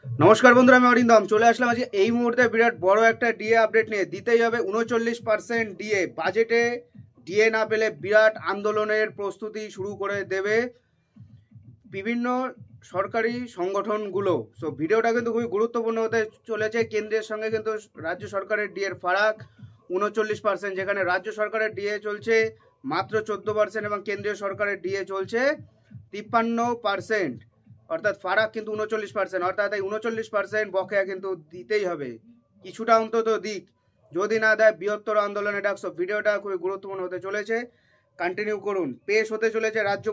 নমস্কার বন্ধুরা, আমি অরিন্দম চলে আসলাম আজকে এই মুহূর্তে বিরাট বড় একটা ডিএ আপডেট নিয়ে। দিতেই হবে 39% ডিএ। বাজেটে ডিএ না পেলে বিরাট আন্দোলনের প্রস্তুতি শুরু করে দেবে বিভিন্ন সরকারি সংগঠনগুলো। সো ভিডিওটা কিন্তু খুবই গুরুত্বপূর্ণ হতে চলেছে। কেন্দ্রের সঙ্গে কিন্তু রাজ্য সরকারের ডিএর ফারাক 39%, যেখানে রাজ্য সরকারের ডিএ চলছে মাত্র 14% এবং কেন্দ্রীয় সরকারের ডিএ চলছে 53%। অর্থাৎ ফারাক কিন্তু 39%, অর্থাৎ এই 39% বকেয়া কিন্তু দিতেই হবে, কিছুটা অন্তত দিক। যদি না দেয় বৃহত্তর আন্দোলনে ডাকছো। ভিডিওটা খুবই গুরুত্বপূর্ণ হতে চলেছে, কন্টিনিউ করুন। পেশ হতে চলেছে রাজ্য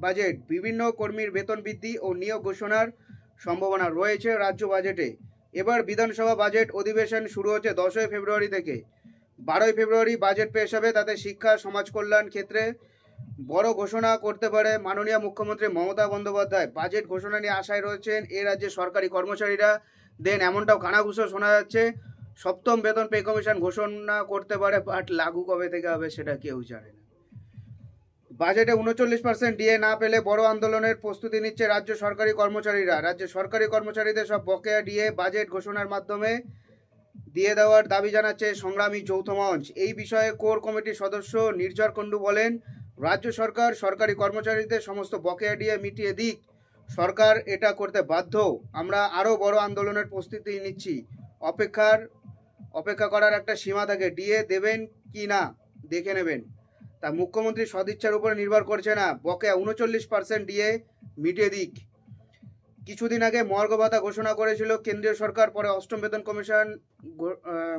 বাজেট। বিভিন্ন কর্মীর বেতন বৃদ্ধি ও নিয়োগ ঘোষণার সম্ভাবনা রয়েছে রাজ্য বাজেটে। এবার বিধানসভা বাজেট অধিবেশন শুরু হচ্ছে 10ই ফেব্রুয়ারি থেকে। 12ই ফেব্রুয়ারি বাজেট পেশ হবে। তাতে শিক্ষা, সমাজ কল্যাণ ক্ষেত্রে বড় ঘোষণা করতে পারে মাননীয় মুখ্যমন্ত্রী মমতা বন্দ্যোপাধ্যায়। বাজেট ঘোষণা নিয়ে আশায় রয়েছেন এ রাজ্যে সরকারি কর্মচারীরা। দেন এমনটাও কানাঘুষো শোনা যাচ্ছে, সপ্তম বেতন পে কমিশন ঘোষণা করতে পারে, বাট লাগু কবে থেকে হবে সেটা কেউ জানে না। বাজেটে 39% ডিএ না পেলে বড় আন্দোলনের প্রস্তুতি নিচ্ছে রাজ্য সরকারি কর্মচারীরা। রাজ্যের সরকারি কর্মচারীদের সব বকেয়া ডিএ বাজেট ঘোষণার মাধ্যমে দিয়ে দেওয়ার দাবি জানাচ্ছে সংগ্রামী যৌথ মঞ্চ। এই বিষয়ে কোর কমিটির সদস্য নির্ঝর কুণ্ডু বলেন, রাজ্য সরকার সরকারি কর্মচারীদের সমস্ত বকেয়া ডিএ মিটিয়ে দিক। সরকার এটা করতে বাধ্য। আমরা আরও বড় আন্দোলনের প্রস্তুতি নিচ্ছি। অপেক্ষা করার একটা সীমা থাকে। ডিএ দেবেন কি না দেখে নেবেন। তা মুখ্যমন্ত্রীর সদিচ্ছার উপরে নির্ভর করছে না। বকেয়া 39% ডিএ মিটিয়ে দিক। কিছুদিন আগে মর্গ ভাতা ঘোষণা করেছিল কেন্দ্রীয় সরকার, পরে অষ্টম বেতন কমিশন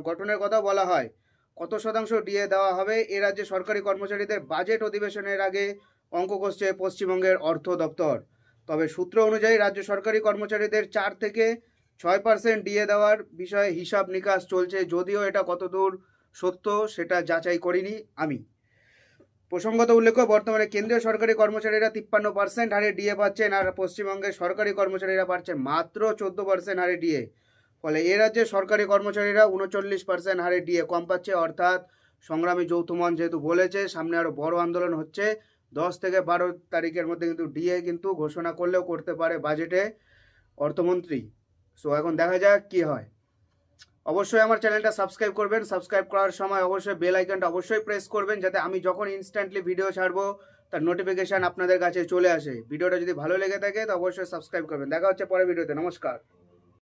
গঠনের কথা বলা হয়। কত শতাংশ ডিএ দেওয়া হবে এ রাজ্যে সরকারি কর্মচারীদের বাজেট অধিবেশনের আগে অঙ্ক কষছে পশ্চিমবঙ্গের অর্থ দপ্তর। তবে সূত্র অনুযায়ী রাজ্য সরকারি কর্মচারীদের 4 থেকে 6% ডিএ দেওয়ার বিষয়ে হিসাব নিকাশ চলছে। যদিও এটা কতদূর সত্য সেটা যাচাই করিনি আমি। প্রসঙ্গত উল্লেখ্য, বর্তমানে কেন্দ্রীয় সরকারি কর্মচারীরা 53% হারে ডিএ পাচ্ছেন, আর পশ্চিমবঙ্গের সরকারি কর্মচারীরা পাচ্ছেন মাত্র 14% হারে ডিএ। ফলে এ রাজ্যে সরকারি কর্মচারীরা 39% হারে ডিএ কম পাচ্ছে। অর্থাৎ সংগ্রামী যৌথ মঞ্চ যেহেতু বলেছে সামনে আরও বড় আন্দোলন হচ্ছে, 10 থেকে 12 তারিখের মধ্যে কিন্তু ডিএ কিন্তু ঘোষণা করলেও করতে পারে বাজেটে অর্থমন্ত্রী। সো এখন দেখা যাক কি হয়। অবশ্যই আমার চ্যানেলটা সাবস্ক্রাইব করবেন। সাবস্ক্রাইব করার সময় অবশ্যই বেল আইকনটা অবশ্যই প্রেস করবেন, যাতে আমি যখন ইনস্ট্যান্টলি ভিডিও ছাড়বো তার নোটিফিকেশান আপনাদের কাছে চলে আসে। ভিডিওটা যদি ভালো লেগে থাকে তো অবশ্যই সাবস্ক্রাইব করবেন। দেখা হচ্ছে পরের ভিডিওতে। নমস্কার।